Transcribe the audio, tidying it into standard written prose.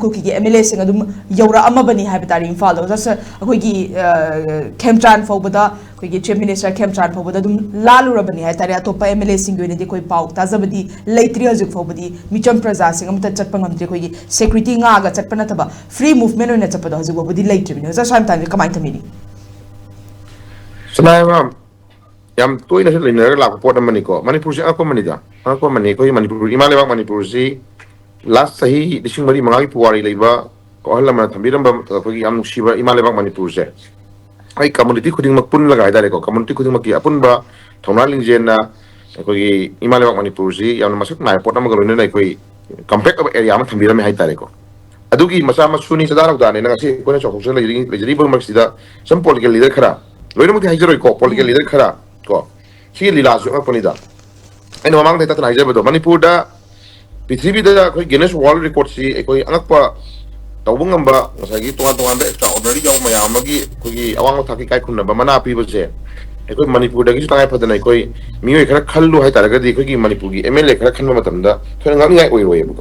Cookie MLA sing adum Yora Amabani habitari follow. That's a wiki Kemtran Foboda, wiki Chief Minister Kemtran Foboda, Lalu Rabani, Hataria Topa MLA sing in the Koi Pau, Tazabadi, late Triazu Fobody, Micham Prazasing, Mutachapang Trikoy, Security Naga, Chapanataba, free movement in Tapadozi, what would the late tribunal. That's sometimes come to me. So now, I'm going to learn like Port Manico, Manipur, Akomanida, Akomanico, Manipur, Imaleva Manipur. Last sahi dising mari mangai puari leba ko halama thambiram ba ko yam shiba imalebak Manipur se ai community khuding makpun lagai dare ko community khuding maki apun ba thona lingjen na ko gi imalebak Manipur si yam masak nai pot am galone nai ko compact area ma thambiram hai tare ko adugi masa masuni sadar udane na si ko na chok se lejri bang maksida some political leader khara loino mati haijero ko political leader khara ko si lila su aponida ai no mang ta ta haijero do Manipur da Pithibi da koi Guinness World Record si koi angakpa tawbung amba masagi tuan ba extraordinary jong maya amagi koi awang thaki kai khunna ba mana pi bose koi Manipur da gi tangai phadana koi mioi khara khallu hai taraga di koi Manipur gi MLA khara khanba matamda thoi ngak ngai oiroi